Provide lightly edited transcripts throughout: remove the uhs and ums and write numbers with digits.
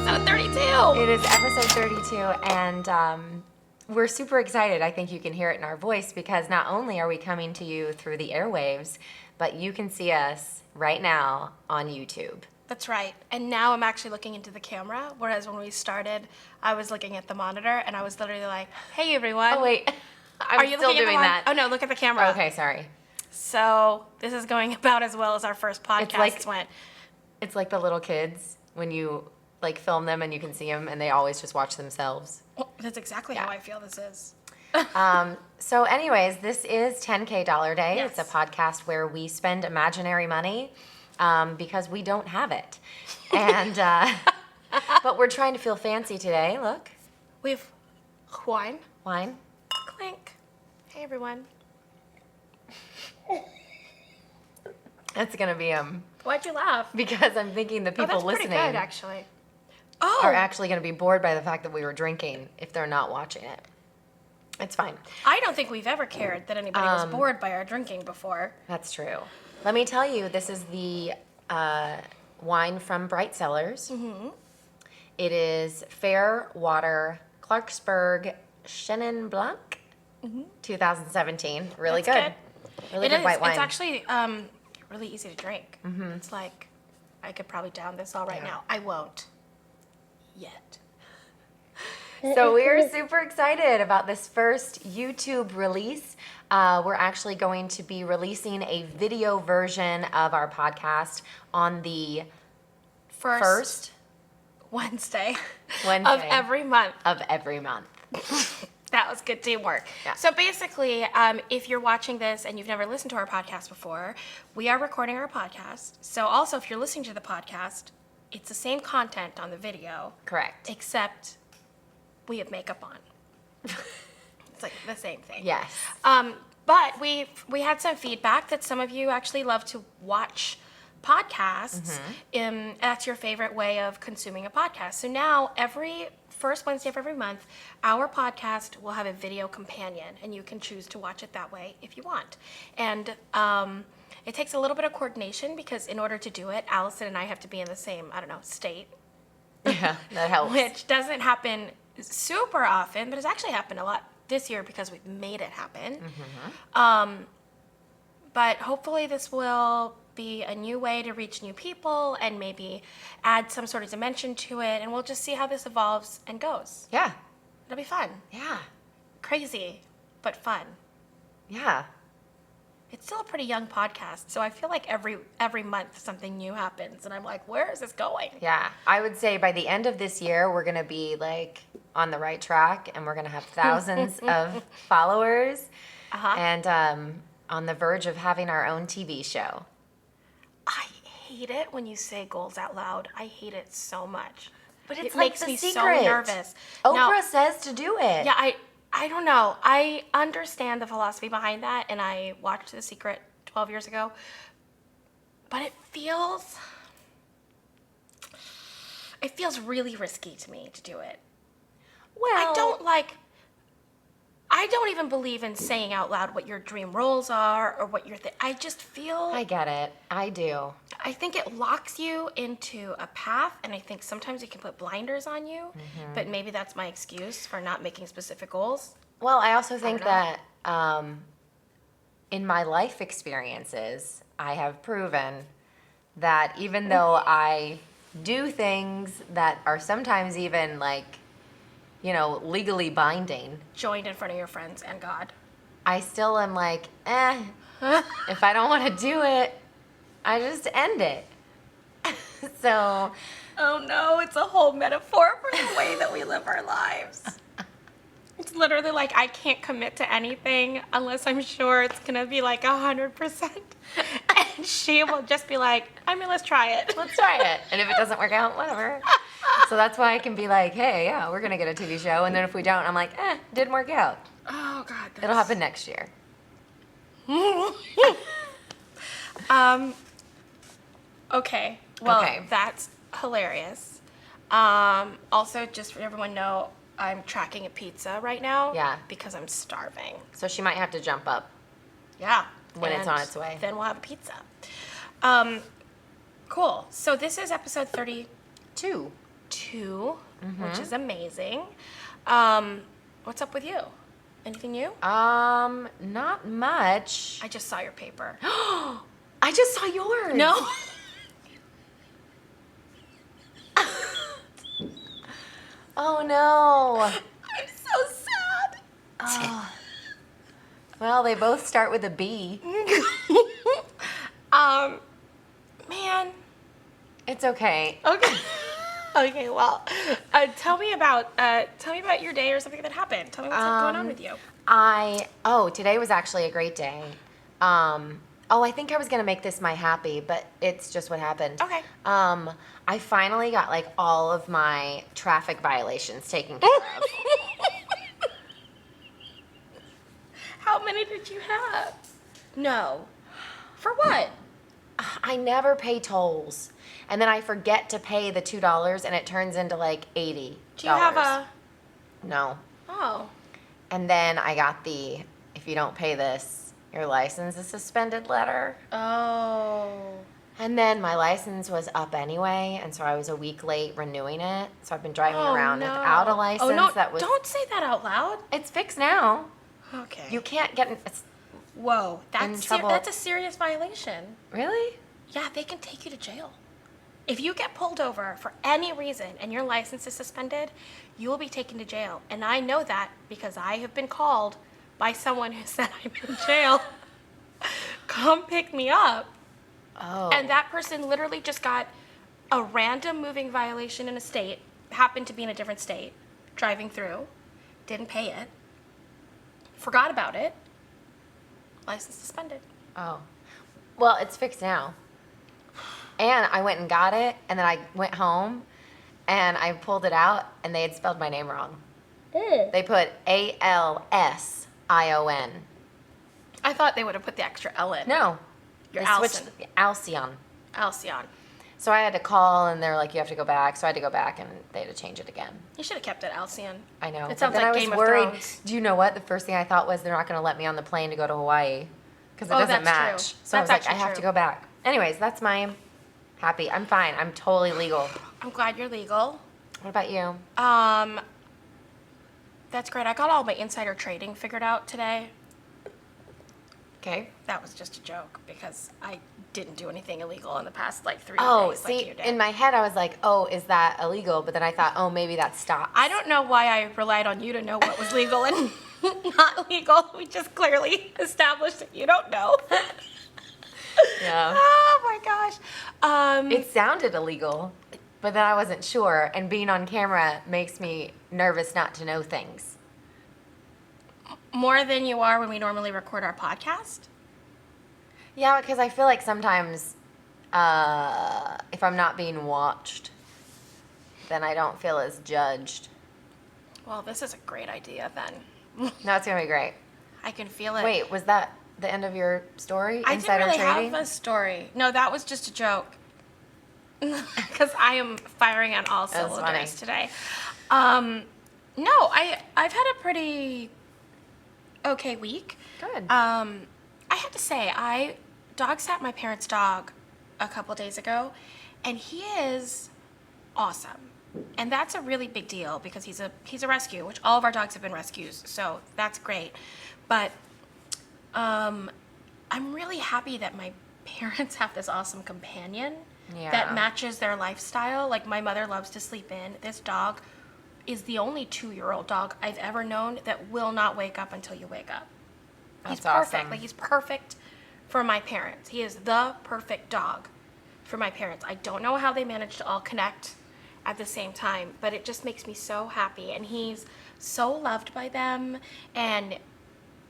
episode 32. It is episode 32, and we're super excited. I think you can hear it in our voice because not only are we coming to you through the airwaves, but you can see us right now on YouTube. That's right. And now I'm actually looking into the camera, whereas when we started, I was looking at the monitor, and I was literally like, hey, everyone. Oh, wait. Are you still looking doing at that. Oh, no, look at the camera. Okay, sorry. So this is going about as well as our first podcast went. It's like the little kids when you like film them and you can see them and they always just watch themselves. Well, that's exactly how I feel this is. So anyways, this is 10K Dollar Day. Yes. It's a podcast where we spend imaginary money because we don't have it. And but we're trying to feel fancy today. Look. We've wine. Wine. Clink. Hey, everyone. That's going to be Why'd you laugh? because I'm thinking the people that's listening pretty good, actually. are actually going to be bored by the fact that we were drinking if they're not watching it. It's fine. I don't think we've ever cared that anybody was bored by our drinking before. That's true. Let me tell you, this is the wine from Bright Cellars. Mm-hmm. It is Fair Water Clarksburg Chenin Blanc, 2017. Really That's good. Really good white wine. It's actually really easy to drink. Mm-hmm. It's like, I could probably down this all right now. I won't. Yet. So we're super excited about this first YouTube release. We're actually going to be releasing a video version of our podcast on the first Wednesday Wednesday of every month. Of every month. That was good teamwork. Yeah. So basically, if you're watching this and you've never listened to our podcast before, we are recording our podcast. So also, if you're listening to the podcast, it's the same content on the video. Correct. Except we have makeup on. It's like the same thing. Yes. But we had some feedback that some of you actually love to watch podcasts. That's your favorite way of consuming a podcast. So now every first Wednesday of every month, our podcast will have a video companion, and you can choose to watch it that way if you want. And it takes a little bit of coordination because in order to do it, Alison and I have to be in the same, state. Yeah, that helps. Which doesn't happen super often, but it's actually happened a lot this year because we've made it happen. But hopefully this will be a new way to reach new people and maybe add some sort of dimension to it, and we'll just see how this evolves and goes. Yeah. It'll be fun. Yeah. Crazy, but fun. Yeah. It's still a pretty young podcast, so I feel like every month something new happens, and I'm like, where is this going? Yeah. I would say by the end of this year, we're going to be like on the right track, and we're going to have thousands of followers, and on the verge of having our own TV show. I hate it when you say goals out loud. I hate it so much. But it's it like makes the me secret. so nervous. Oprah says to do it. Yeah, I don't know. I understand the philosophy behind that, and I watched The Secret 12 years ago. But it feels really risky to me to do it. Well, I don't even believe in saying out loud what your dream roles are or what I just feel... I get it. I do. I think it locks you into a path, and I think sometimes it can put blinders on you, but maybe that's my excuse for not making specific goals. Well, I also think that in my life experiences, I have proven that even though I do things that are sometimes even legally binding. Joined in front of your friends and God. I still am like, if I don't want to do it, I just end it. So. Oh no, it's a whole metaphor for the way that we live our lives. It's literally like I can't commit to anything unless I'm sure it's going to be like 100%. And she will just be like, let's try it. Let's try it. And if it doesn't work out, whatever. So that's why I can be like, hey, yeah, we're going to get a TV show. And then if we don't, I'm like, didn't work out. Oh, God. It'll happen next year. Okay. Well, that's hilarious. Also, just for everyone know, I'm tracking a pizza right now. Yeah. Because I'm starving. So she might have to jump up. Yeah. When it's on its way. Then we'll have a pizza. Cool. So this is episode 32. 2, which is amazing. What's up with you? Anything new? Not much. I just saw your paper. I just saw yours. No. Oh no. I'm so sad. Oh. Well, they both start with a B. Man. It's okay. Okay. Okay, well, tell me about your day or something that happened. Tell me what's going on with you. Today was actually a great day. I think I was gonna make this my happy, but it's just what happened. Okay. I finally got like all of my traffic violations taken care of. How many did you have? No. For what? I never pay tolls, and then I forget to pay the $2, and it turns into like $80. Do you have a? No. Oh. And then I got the, if you don't pay this, your license is suspended letter. Oh. And then my license was up anyway, and so I was a week late renewing it. So I've been driving around without a license. Oh no! That was. Don't say that out loud. It's fixed now. Okay. You can't get in. Whoa, in trouble. That's a serious violation. Really? Yeah, they can take you to jail. If you get pulled over for any reason and your license is suspended, you will be taken to jail. And I know that because I have been called by someone who said I'm in jail. Come pick me up. Oh. And that person literally just got a random moving violation in a state, happened to be in a different state, driving through, didn't pay it, forgot about it, license suspended. Oh. Well, it's fixed now. And I went and got it, and then I went home, and I pulled it out, and they had spelled my name wrong. They put Alsion. I thought they would have put the extra L in. No. You're They Alison. switched Alcyon. Alcyon. So I had to call, and they're like, you have to go back. So I had to go back, and they had to change it again. You should have kept it Alcyon. I know. It sounds but then like I Game was of worried. Thrones. Do you know what? The first thing I thought was they're not going to let me on the plane to go to Hawaii because it Oh, doesn't that's match. true. So I was That's like, I actually have true. to go back. Anyways, that's my happy. I'm fine. I'm totally legal. I'm glad you're legal. What about you? That's great. I got all my insider trading figured out today. Okay. That was just a joke because I didn't do anything illegal in the past like 3 Oh, days. see, like you did. in my head I was like, oh, is that illegal? But then I thought, oh, maybe that stops. I don't know why I relied on you to know what was legal and not legal. We just clearly established that you don't know. Yeah. Oh my gosh. It sounded illegal, but then I wasn't sure. And being on camera makes me nervous not to know things. More than you are when we normally record our podcast? Yeah, because I feel like sometimes if I'm not being watched, then I don't feel as judged. Well, this is a great idea then. No, it's going to be great. I can feel it. Wait, was that the end of your story? I Insider didn't really trading? have a story. No, that was just a joke. Because I am firing on all That was cylinders funny. today. No, I've had a pretty okay week. Good. I had to say, I dog sat my parents' dog a couple days ago, and he is awesome. And that's a really big deal because he's a rescue, which all of our dogs have been rescues, so that's great. But I'm really happy that my parents have this awesome companion Yeah. that matches their lifestyle. Like, my mother loves to sleep in. This dog is the only 2-year-old dog I've ever known that will not wake up until you wake up. He's That's perfect. awesome. Like, he's perfect for my parents. He is the perfect dog for my parents. I don't know how they managed to all connect at the same time, but it just makes me so happy. And he's so loved by them. And,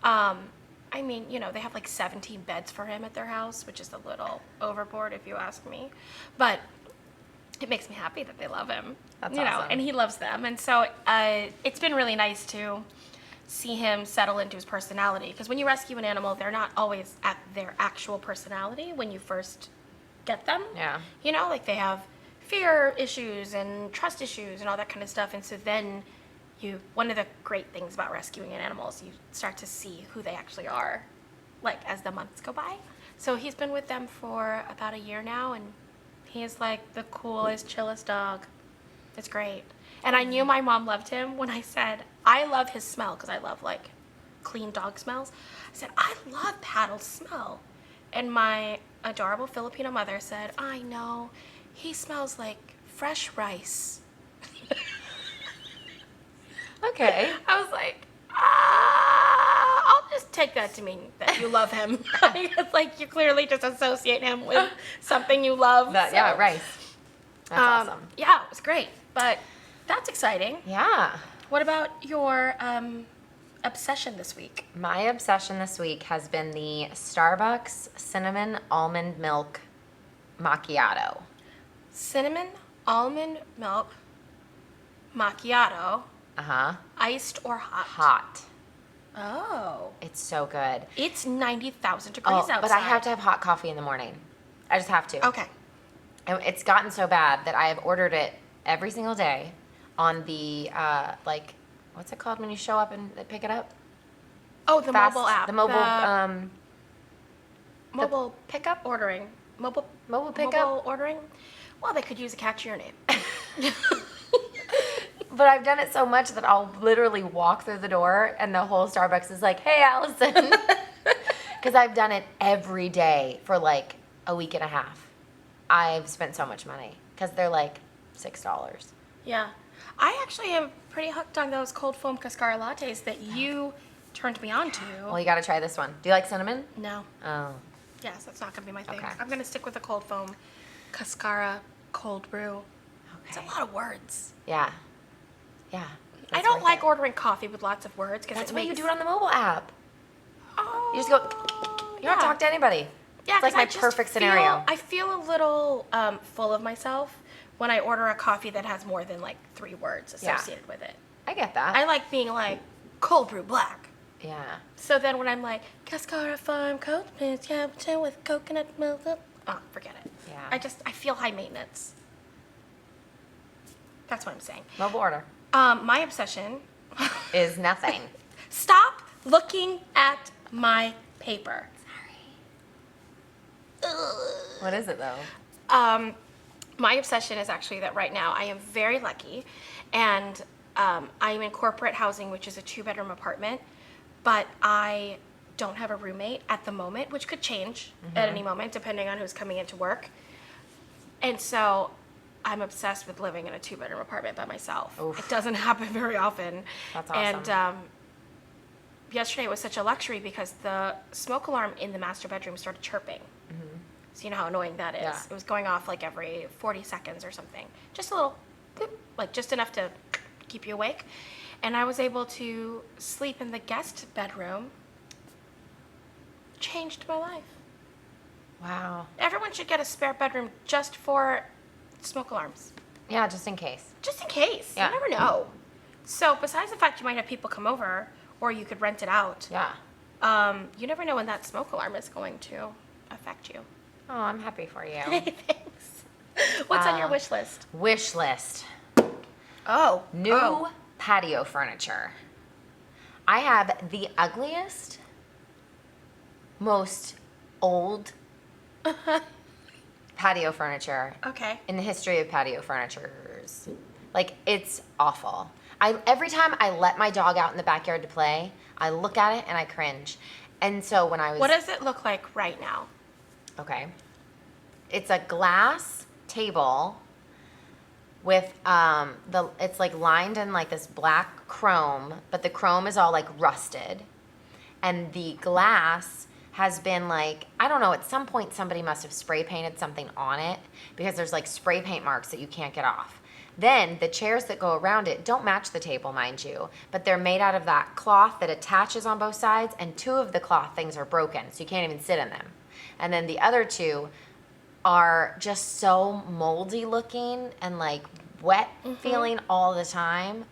I mean, you know, they have like 17 beds for him at their house, which is a little overboard if you ask me. But it makes me happy that they love him. That's you know, awesome. and he loves them. And so it's been really nice to see him settle into his personality. Because when you rescue an animal, they're not always at their actual personality when you first get them. Yeah. You know, like they have fear issues and trust issues and all that kind of stuff. And so then one of the great things about rescuing an animal is you start to see who they actually are, like, as the months go by. So he's been with them for about a year now, and he is like the coolest, chillest dog. It's great. And I knew my mom loved him when I said, I love his smell because I love like clean dog smells. I said, I love Paddle's smell. And my adorable Filipino mother said, I know, he smells like fresh rice. Okay. I was like, I'll just take that to mean that you love him. It's like you clearly just associate him with something you love. Yeah, rice. That's awesome. Yeah, it was great. But that's exciting. Yeah. What about your obsession this week? My obsession this week has been the Starbucks cinnamon almond milk macchiato. Cinnamon almond milk macchiato. Uh-huh. Iced or hot? Hot. Oh. It's so good. It's 90,000 degrees outside. But I have to have hot coffee in the morning. I just have to. Okay. And it's gotten so bad that I have ordered it every single day on the, what's it called when you show up and they pick it up? Oh, the mobile app. The mobile, mobile pickup ordering. Mobile pickup? Mobile ordering. Well, they could use a catchier name. But I've done it so much that I'll literally walk through the door and the whole Starbucks is like, hey, Alison. Because I've done it every day for like a week and a half. I've spent so much money because they're like $6. Yeah. I actually am pretty hooked on those cold foam cascara lattes that you turned me on to. Well, you got to try this one. Do you like cinnamon? No. Oh. Yes, that's not going to be my thing. Okay. I'm going to stick with the cold foam cascara cold brew. Okay. It's a lot of words. Yeah. Yeah. I don't like ordering coffee with lots of words because That's why you do it on the mobile app. Oh. You just go, you don't talk to anybody. Yeah, it's like my perfect scenario. I feel a little full of myself when I order a coffee that has more than like 3 words associated with it. I get that. I like being like cold brew black. Yeah. So then when I'm like Cascara Farm cold brew cappuccino with coconut milk, oh, forget it. Yeah. I feel high maintenance. That's what I'm saying. Mobile order. My obsession is nothing. Stop looking at my paper. Sorry. What is it though? My obsession is actually that right now I am very lucky, and I am in corporate housing, which is a 2-bedroom apartment, but I don't have a roommate at the moment, which could change at any moment depending on who's coming into work. And so I'm obsessed with living in a 2-bedroom apartment by myself. Oof. It doesn't happen very often. That's awesome. And yesterday was such a luxury because the smoke alarm in the master bedroom started chirping. So you know how annoying that is. Yeah. It was going off like every 40 seconds or something. Just a little, boop, like just enough to keep you awake. And I was able to sleep in the guest bedroom. Changed my life. Wow. Everyone should get a spare bedroom just for smoke alarms. Yeah, just in case. Just in case. Yeah. You never know. So besides the fact you might have people come over, or you could rent it out, Yeah. you never know when that smoke alarm is going to affect you. Oh, I'm happy for you. Thanks. What's on your wish list? Wish list. Oh. New patio furniture. I have the ugliest, most old patio furniture Okay. in the history of patio furnitures. Like, it's awful. Every time I let my dog out in the backyard to play, I look at it and I cringe. And so when I was... What does it look like right now? Okay. It's a glass table with it's like lined in like this black chrome, but the chrome is all like rusted. And the glass has been like, I don't know, at some point somebody must have spray painted something on it because there's like spray paint marks that you can't get off. Then the chairs that go around it don't match the table, mind you, but they're made out of that cloth that attaches on both sides, and 2 of the cloth things are broken, so you can't even sit in them. And then the other 2 are just so moldy looking and like wet feeling all the time.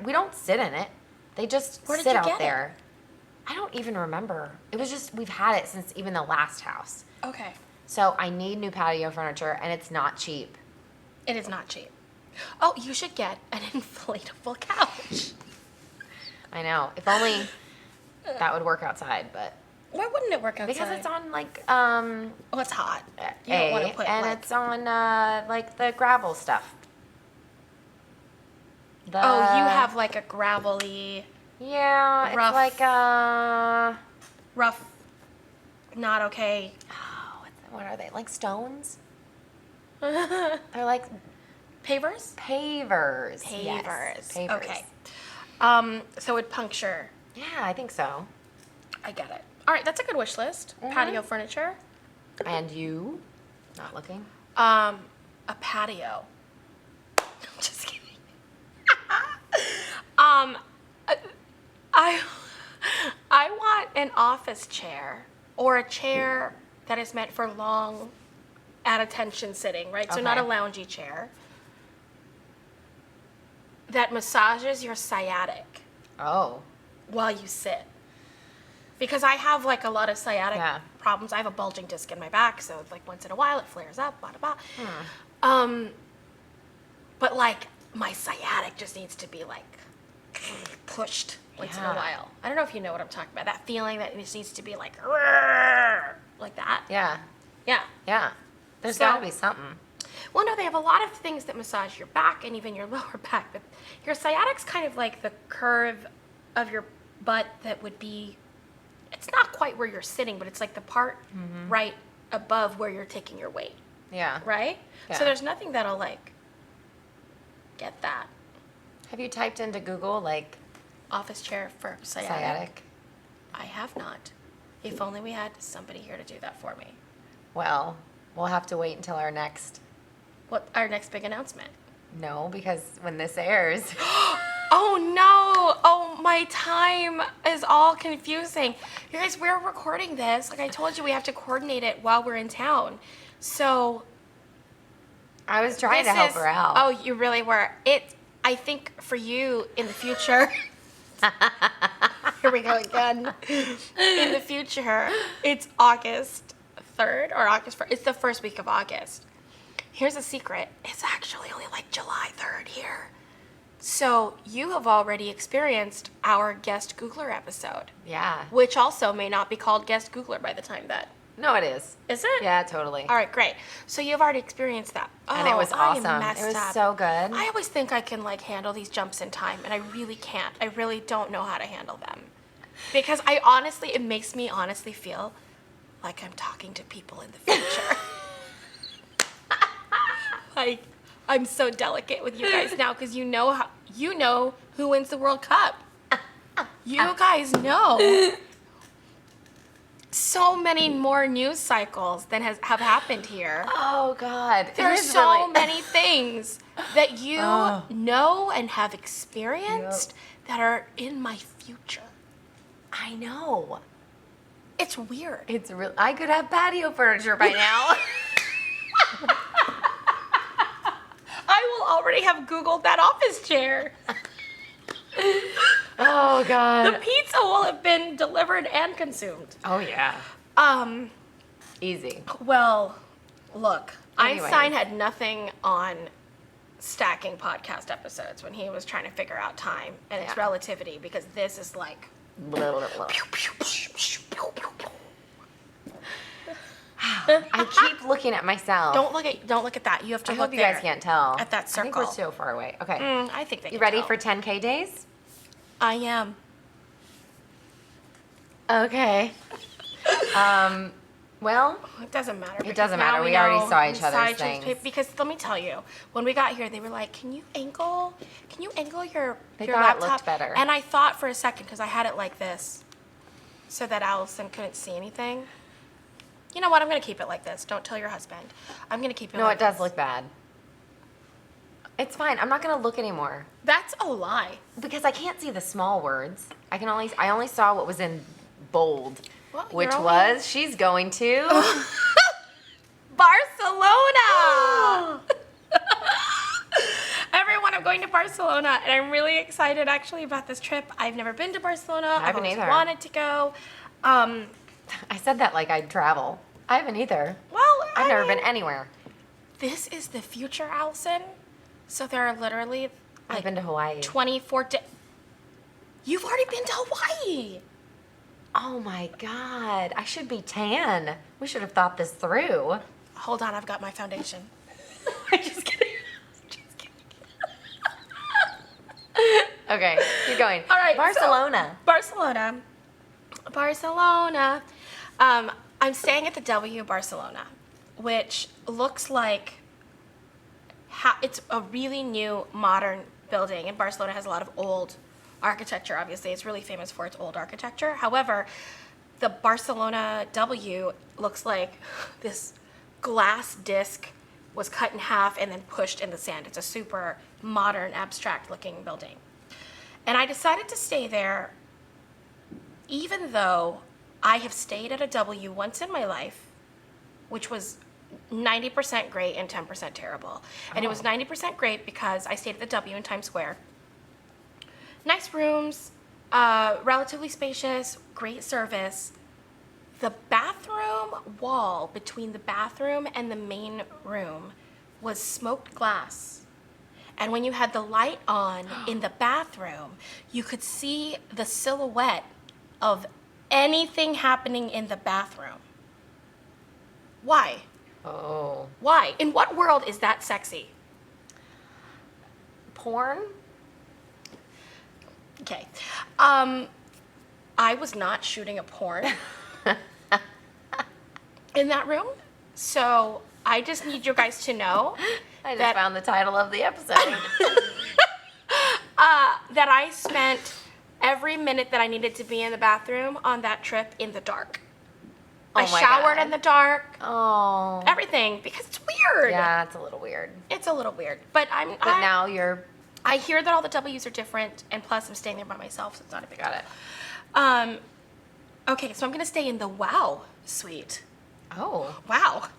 We don't sit in it. They just Where did sit you out get there. I don't even remember. It was just, we've had it since even the last house. Okay. So I need new patio furniture, and it's not cheap. It is not cheap. Oh, you should get an inflatable couch. I know. If only that would work outside, but Why wouldn't it work outside? because it's on like Oh, it's hot. You don't want to put and like... it's on like the gravel stuff. The, Oh, you have like a gravelly, Yeah, rough- it's like rough, not okay. what are they? Like stones? They're like Pavers? pavers. Pavers. Yes, pavers. Okay. So it'd puncture. Yeah, I think so. I get it. All right, that's a good wish list. Patio furniture. And you? Not looking? A patio. Just kidding. I want an office chair or a chair that is meant for long at attention sitting, right? So not a Okay. loungy chair. That massages your sciatic Oh. while you sit. Because I have like a lot of sciatic Yeah. problems. I have a bulging disc in my back, so like once in a while it flares up, blah, blah, blah. But like my sciatic just needs to be like pushed once in a Yeah. while. I don't know if you know what I'm talking about. That feeling that it just needs to be like that. Yeah. Yeah. Yeah. There's So- got to be something. Well, no, they have a lot of things that massage your back and even your lower back, but your sciatic's kind of like the curve of your butt that would be, it's not quite where you're sitting, but it's like the part right above where you're taking your weight, Yeah. right? Yeah. So there's nothing that'll like get that Have you typed into Google like office chair for sciatic? I have not. If only we had somebody here to do that for me. Well, we'll have to wait until our next. What our next big announcement? No, because when this airs. Oh no! Oh, my time is all confusing. You guys, we're recording this. Like I told you, we have to coordinate it while we're in town. So I was trying to this help is- her out. Oh, you really were. I think for you in the future. Here we go again. In the future, it's August 3rd or August 1st. It's the first week of August. Here's a secret. It's actually only like July 3rd here. So you have already experienced our guest Googler episode, Yeah. which also may not be called guest Googler by the time that. No, it is. Is it? Yeah, totally. All right, great. So you've already experienced that. And it was I awesome. messed It was up. so good. I always think I can like handle these jumps in time, and I really can't. I really don't know how to handle them. Because it makes me honestly feel like I'm talking to people in the future. Like, I'm so delicate with you guys now because you know who wins the World Cup. You guys know. So many more news cycles than have happened here. Oh God. There's It is so really- many things that you know and have experienced that are in my future. I know. It's weird. It's real. I could have patio furniture by now. I will already have Googled that office chair. Oh The God. pizza will have been delivered and consumed. Oh yeah. Easy. Well, look, Anyways. Einstein had nothing on stacking podcast episodes when he was trying to figure out time and its Yeah. relativity because this is like Blah, blah, blah. I keep looking at myself. Don't look at that. You have to I look hope you guys there can't tell. at that I think we're circle. so far away. Okay. I think they You can ready tell. for 10K days? I am. Okay. Well, It doesn't matter. because doesn't now matter. We already know saw each we saw other's each things. Because let me tell you, when we got here, they were like, "Can you angle your They your thought it laptop?" looked better. And I thought for a second because I had it like this, so that Alison couldn't see anything. You know what? I'm gonna keep it like this. Don't tell your husband. I'm gonna keep it. no, like it does this. look bad. It's fine. I'm not gonna look anymore That's a lie. because I can't see the small words. I only saw what was in bold, Well, which you're only- was she's going to. Barcelona! Everyone, I'm going to Barcelona, and I'm really excited actually about this trip. I've never been to Barcelona. I've haven't always either. wanted to go. I said that like I'd travel. I haven't either. Well, I've never been anywhere. This is the future, Alison. So there are literally I've like been to Hawaii. 24 days. You've already been to Hawaii. Oh my God. I should be tan. We should have thought this through. Hold on, I've got my foundation. I'm just kidding. Just kidding. Okay, keep going. All right. Barcelona. Barcelona. I'm staying at the W Barcelona, which looks like it's a really new, modern building. And Barcelona has a lot of old architecture, obviously. It's really famous for its old architecture. However, the Barcelona W looks like this glass disc was cut in half and then pushed in the sand. It's a super modern, abstract-looking building. And I decided to stay there even though I have stayed at a W once in my life, which was 90% great and 10% terrible. And it was 90% great because I stayed at the W in Times Square. Nice rooms, relatively spacious, great service. The bathroom wall between the bathroom and the main room was smoked glass. And when you had the light on in the bathroom, you could see the silhouette of anything happening in the bathroom. Why? Oh. Why? In what world is that sexy? Porn? Okay. I was not shooting a porn in that room. So I just need you guys to know I just found the title of the episode. that I spent every minute that I needed to be in the bathroom on that trip in the dark. I showered in the dark. Oh. Everything, because it's weird. Yeah, it's a little weird. It's a little weird. But now you're... I hear that all the W's are different, and plus I'm staying there by myself, so it's not a big deal. Got it. Okay, so I'm going to stay in the Wow Suite. Oh. Wow.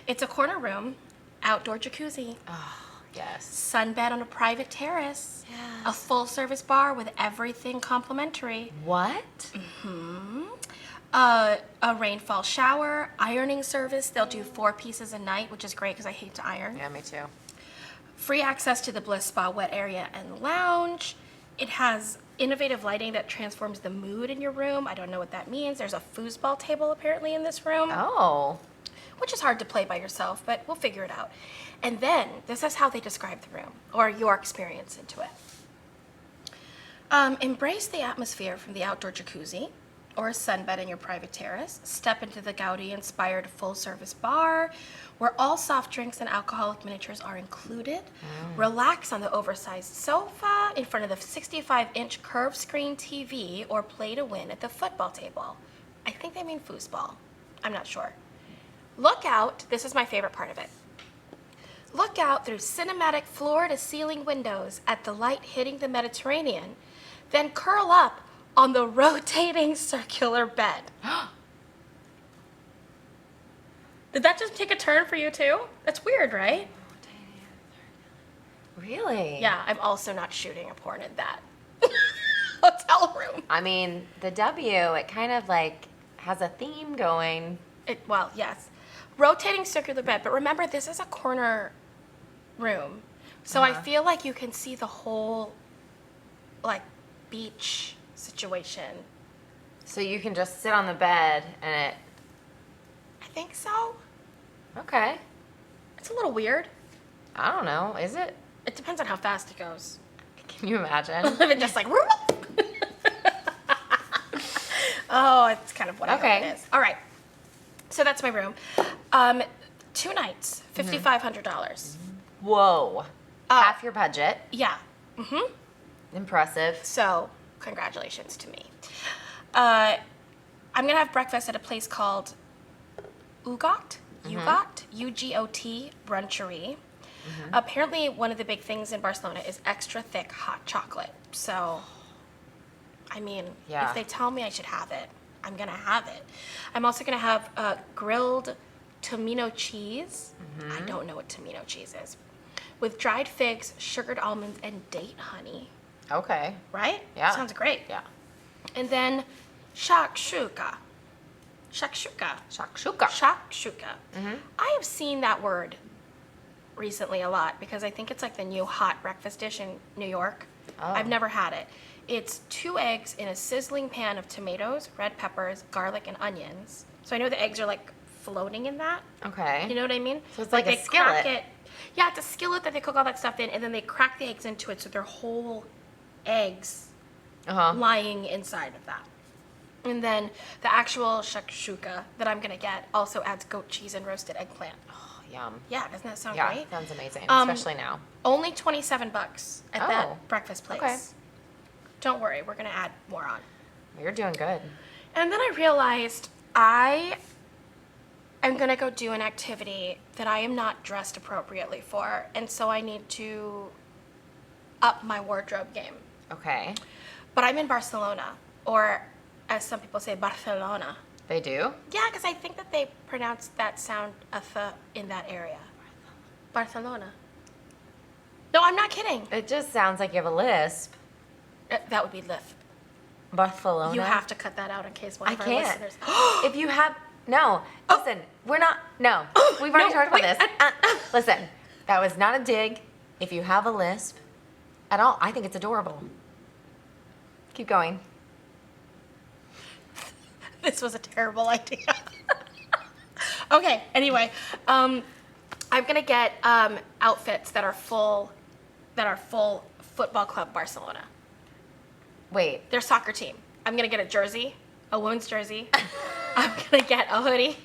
It's a corner room, outdoor jacuzzi. Oh, yes. Sunbed on a private terrace. Yes. A full-service bar with everything complimentary. What? Mm-hmm. A rainfall shower, ironing service. They'll do 4 pieces a night, which is great because I hate to iron. Yeah, me too. Free access to the Bliss Spa wet area and lounge. It has innovative lighting that transforms the mood in your room. I don't know what that means. There's a foosball table apparently in this room. Oh. Which is hard to play by yourself, but we'll figure it out. And then, this is how they describe the room, or your experience into it. Embrace the atmosphere from the outdoor jacuzzi, or a sunbed in your private terrace. Step into the Gaudi-inspired full-service bar, where all soft drinks and alcoholic miniatures are included. Relax on the oversized sofa in front of the 65-inch curved screen TV, or play to win at the football table. I think they mean foosball. I'm not sure. Look out, this is my favorite part of it. Look out through cinematic floor-to-ceiling windows at the light hitting the Mediterranean, then curl up on the rotating circular bed. Did that just take a turn for you too? That's weird, right? Really? Yeah, I'm also not shooting a porn in that hotel room. I mean, the W, it kind of like has a theme going. Well, yes. Rotating circular bed, but remember, this is a corner room. So I feel like you can see the whole, like, beach situation. So you can just sit on the bed and it... I think so. Okay. It's a little weird. I don't know. Is it? It depends on how fast it goes. Can you imagine? If it just like... Oh, it's kind of what I hope it is. All right. So that's my room. 2 nights, $5,500. Whoa. Half your budget. Yeah. Mm-hmm. Impressive. So, congratulations to me. I'm gonna have breakfast at a place called Ugot, U-G-O-T Brunchery. Apparently, one of the big things in Barcelona is extra thick hot chocolate. So, I mean, if they tell me I should have it, I'm gonna have it. I'm also gonna have grilled tomino cheese. I don't know what tomino cheese is. With dried figs, sugared almonds, and date honey. Okay. Right? Yeah. Sounds great. Yeah. And then shakshuka. Shakshuka. Shakshuka. Shakshuka. I have seen that word recently a lot because I think it's like the new hot breakfast dish in New York. Oh. I've never had it. It's 2 eggs in a sizzling pan of tomatoes, red peppers, garlic, and onions. So I know the eggs are like floating in that. Okay. You know what I mean? So it's like a they crack skillet. it. Yeah, it's a skillet that they cook all that stuff in, and then they crack the eggs into it so they're whole eggs Uh-huh. lying inside of that. And then the actual shakshuka that I'm gonna get also adds goat cheese and roasted eggplant. Oh, yum. Yeah, doesn't that sound Yeah, great? sounds amazing, Um, especially now. Only $27 at Oh, that breakfast place. okay. Don't worry, we're gonna add more on. You're doing good. And then I realized I am gonna go do an activity that I am not dressed appropriately for, and so I need to up my wardrobe game. Okay. But I'm in Barcelona, or as some people say, Barcelona. They do? Yeah, because I think that they pronounce that sound a th in that area. Barcelona. No, I'm not kidding. It just sounds like you have a lisp. That would be lisp. Barcelona? You have to cut that out in case one I of our can't. listeners. If you have... No. Listen, we're not... No. We've already No, talked about wait, this. Listen, that was not a dig. If you have a lisp at all, I think it's adorable. Keep going. This was a terrible idea. Okay, anyway, I'm gonna get outfits that are full football club Barcelona. Wait. Their soccer team. I'm gonna get a jersey, a women's jersey. I'm gonna get a hoodie,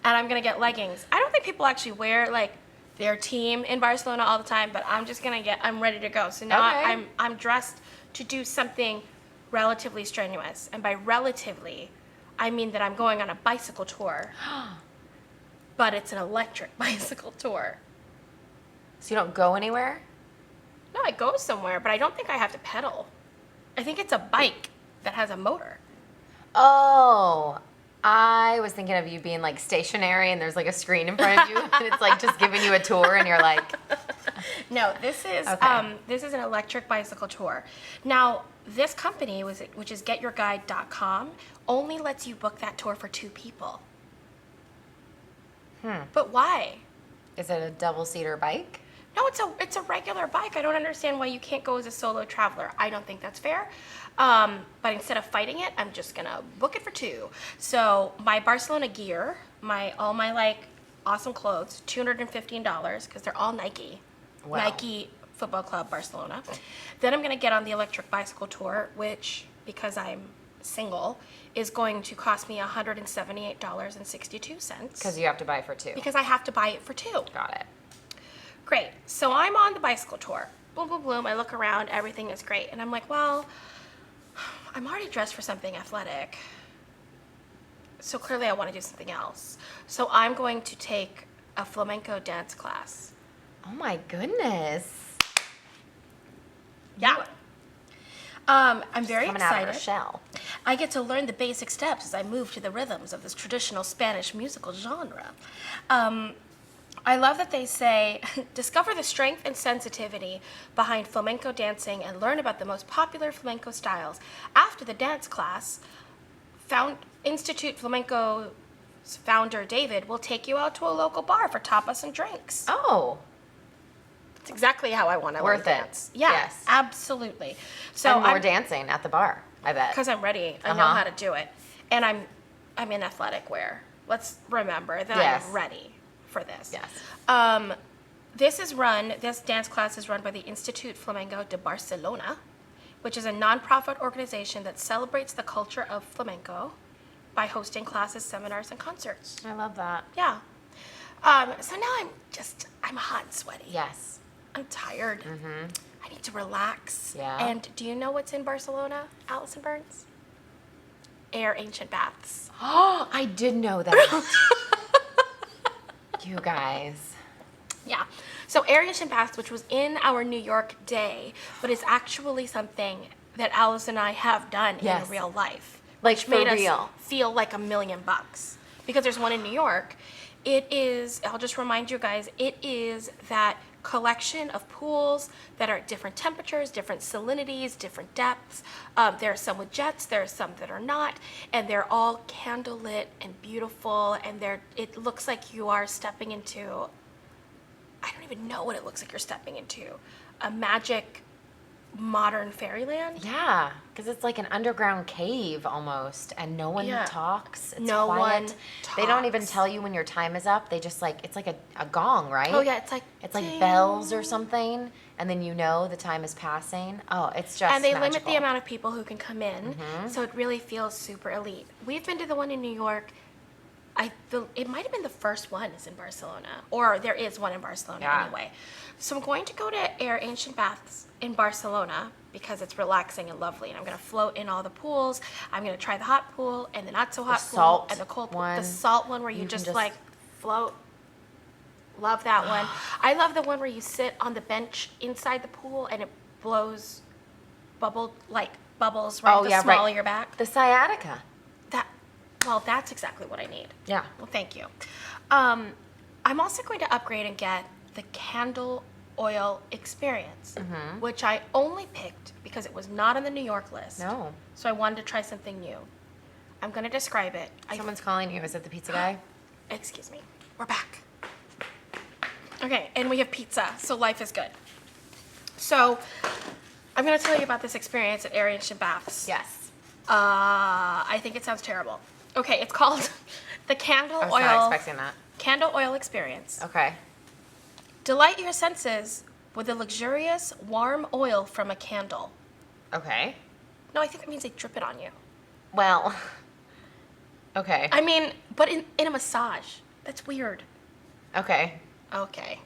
and I'm gonna get leggings. I don't think people actually wear like their team in Barcelona all the time, but I'm just gonna get. I'm ready to go. So now Okay. I'm dressed to do something relatively strenuous, and by relatively, I mean that I'm going on a bicycle tour. But it's an electric bicycle tour. So you don't go anywhere? No, I go somewhere, but I don't think I have to pedal. I think it's a bike that has a motor. Oh, I was thinking of you being like stationary and there's like a screen in front of you and it's like just giving you a tour and you're like, No, this is Okay. this is an electric bicycle tour. Now, this company, which is getyourguide.com, only lets you book that tour for 2 people. But why? is it a double-seater bike? No, it's a regular bike. I don't understand why you can't go as a solo traveler. I don't think that's fair. But instead of fighting it, I'm just gonna book it for 2. So my Barcelona gear, all my like awesome clothes, $215 because they're all Nike. Wow. Nike Football Club Barcelona. Then I'm gonna get on the electric bicycle tour, which because I'm single is going to cost me $178.62 Because you have to buy for 2. because I have to buy it for 2. Got it. Great. So I'm on the bicycle tour. Boom, boom, boom. I look around. Everything is great. And I'm like, well, I'm already dressed for something athletic. So clearly I want to do something else. So I'm going to take a flamenco dance class. Oh my goodness. Yeah. I'm very Coming out of excited. her shell. I get to learn the basic steps as I move to the rhythms of this traditional Spanish musical genre. I love that they say, discover the strength and sensitivity behind flamenco dancing and learn about the most popular flamenco styles. After the dance class, Institute Flamenco's founder David will take you out to a local bar for tapas and drinks. Oh, That's exactly how I want to Worth it. dance. Yeah, Yes. absolutely. So and more I'm dancing at the bar, I bet. because I'm ready. I know Uh-huh. how to do it, and I'm in athletic wear. Let's remember that Yes. I'm ready for this. Yes. This dance class is run by the Institut Flamenco de Barcelona, which is a nonprofit organization that celebrates the culture of flamenco by hosting classes, seminars, and concerts. I love that. Yeah. So now I'm hot and sweaty. Yes. I'm tired. I need to relax. Yeah. And do you know what's in Barcelona, Alison Burns? Air Ancient Baths. Oh, I did know that. You guys. Yeah. So Air Ancient Baths, which was in our New York day, but is actually something that Alice and I have done Yes. in real life. Like, which for made real. us feel like $1 million. Because there's one in New York. It is, I'll just remind you guys, it is that collection of pools that are at different temperatures, different salinities, different depths. There are some with jets, there are some that are not, and they're all candlelit and beautiful, and it looks like you are stepping into, I don't even know what it looks like you're stepping into, a magic modern fairyland. Yeah, because it's like an underground cave almost, and no one Yeah. talks. It's No quiet. one They don't even talks. tell you when your time is up. They just like, it's like a gong, right? Oh yeah, it's like It's like ding. bells or something, and then you know the time is passing. Oh, it's just And they limit magical. the amount of people who can come in, so it really feels super elite. We've been to the one in New York. It might have been the first one is in Barcelona, or there is one in Barcelona Yeah. anyway. So I'm going to go to Air Ancient Baths in Barcelona because it's relaxing and lovely, and I'm going to float in all the pools. I'm going to try the hot pool and the not so hot pool salt and the cold pool. one. The salt one where you You can just just- like float. Love that one. I love the one where you sit on the bench inside the pool and it blows bubbles right Oh, the yeah, small right. of your back. The sciatica. That's exactly what I need. Yeah. Well, thank you. I'm also going to upgrade and get the candle oil experience, which I only picked because it was not on the New York list. No. So I wanted to try something new. I'm going to describe it. Someone's calling you. Is it the pizza guy? Excuse me. We're back. Okay, and we have pizza, so life is good. So I'm going to tell you about this experience at Air Ancient Baths. Yes. I think it sounds terrible. Okay, it's called the I was not expecting that. Candle Oil Experience. Okay. Delight your senses with a luxurious, warm oil from a candle. Okay. No, I think that means they drip it on you. Well. Okay. I mean, but in a massage. That's weird. Okay. Okay.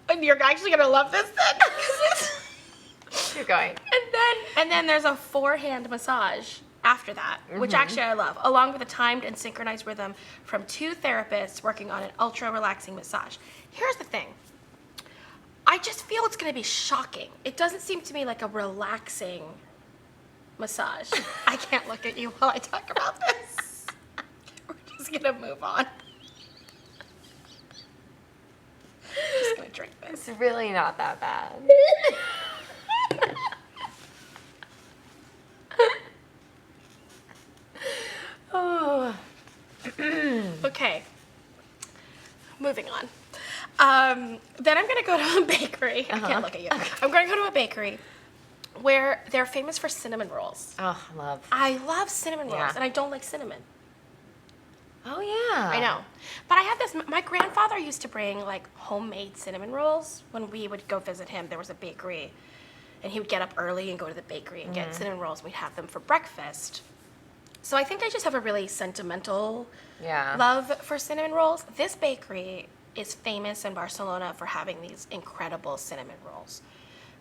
And you're actually gonna love this then. Keep going. And then there's a 4-hand massage after that, which actually I love, along with a timed and synchronized rhythm from 2 therapists working on an ultra relaxing massage. Here's the thing. I just feel it's gonna be shocking. It doesn't seem to me like a relaxing massage. I can't look at you while I talk about this. We're just gonna move on. Just gonna drink this. It's really not that bad. Oh. Okay. Moving on. Then I'm gonna go to a bakery. I can't look at you. I'm gonna go to a bakery where they're famous for cinnamon rolls. Oh, love. I love cinnamon rolls, Yeah. and I don't like cinnamon. Oh, yeah. I know. But I had this, my grandfather used to bring like homemade cinnamon rolls when we would go visit him. There was a bakery, and he would get up early and go to the bakery and get cinnamon rolls. We'd have them for breakfast. So I think I just have a really sentimental Yeah. love for cinnamon rolls. This bakery is famous in Barcelona for having these incredible cinnamon rolls.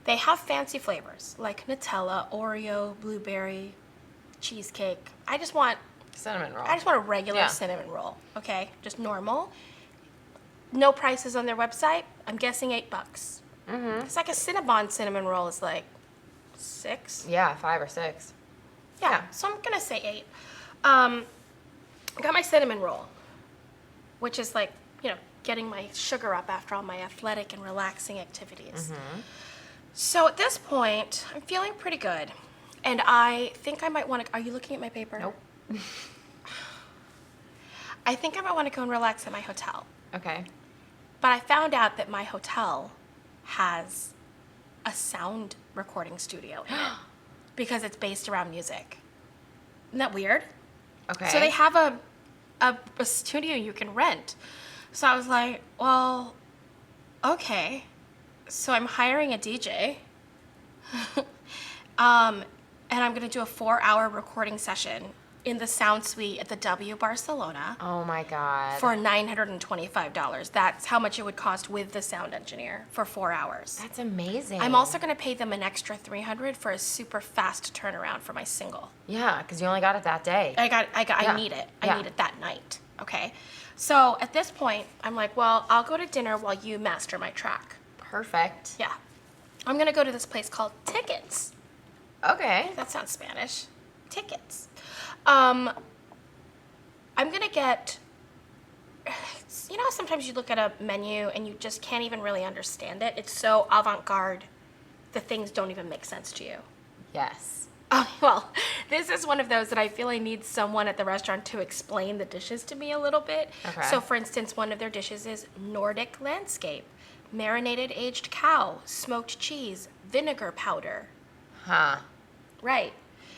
They have fancy flavors like Nutella, Oreo, blueberry, cheesecake. I just want Cinnamon roll. a regular Yeah. cinnamon roll, okay? Just normal. No prices on their website. I'm guessing $8. It's like a Cinnabon cinnamon roll is like $6. Yeah, 5 or 6. Yeah, so I'm gonna say 8. I got my cinnamon roll, which is like, getting my sugar up after all my athletic and relaxing activities. So at this point, I'm feeling pretty good. And I think I might want to, are you looking at my paper? Nope. I think I might want to go and relax at my hotel. Okay. But I found out that my hotel has a sound recording studio in it because it's based around music. Isn't that weird? Okay. So they have a studio you can rent. So I was like, well, okay. So I'm hiring a DJ. And I'm going to do a 4-hour recording session in the sound suite at the W Barcelona Oh, my God. for $925. That's how much it would cost with the sound engineer for 4 hours. That's amazing. I'm also going to pay them an extra $300 for a super fast turnaround for my single. Yeah, because you only got it that day. I Yeah. need it. Yeah. I need it that night. Okay. So at this point, I'm like, well, I'll go to dinner while you master my track. Perfect. Yeah. I'm going to go to this place called Tickets. Okay. That sounds Spanish. Tickets. I'm going to get, sometimes you look at a menu and you just can't even really understand it. It's so avant-garde. The things don't even make sense to you. Yes. Well, this is one of those that I feel I need someone at the restaurant to explain the dishes to me a little bit. Okay. So, for instance, one of their dishes is Nordic landscape, marinated aged cow, smoked cheese, vinegar powder. Huh. Right.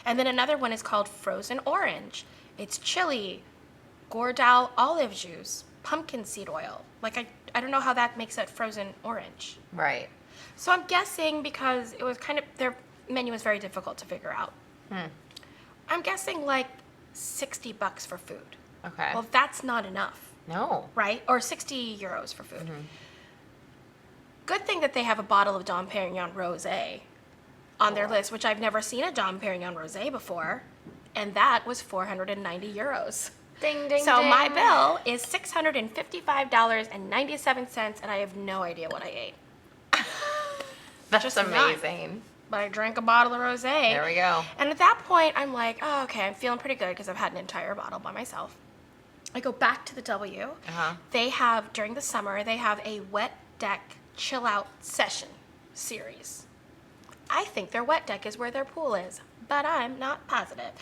And then another one is called frozen orange. It's chili, Gordal olive juice, pumpkin seed oil. Like, I don't know how that makes it frozen orange. Right. So I'm guessing because it was their menu was very difficult to figure out. I'm guessing like $60 for food. Okay. Well, that's not enough, No. right? Or 60 euros for food. Good thing that they have a bottle of Dom Perignon Rosé on their list, which I've never seen a Dom Perignon Rosé before, and that was 490 euros. Ding, ding, So ding. my bill is $655.97, and I have no idea what I ate. That's just amazing. But I drank a bottle of rosé. There we go. And at that point, I'm like, oh, okay, I'm feeling pretty good because I've had an entire bottle by myself. I go back to the W. Uh-huh. They have, during the summer, they have a wet deck chill out session series. I think their wet deck is where their pool is, but I'm not positive.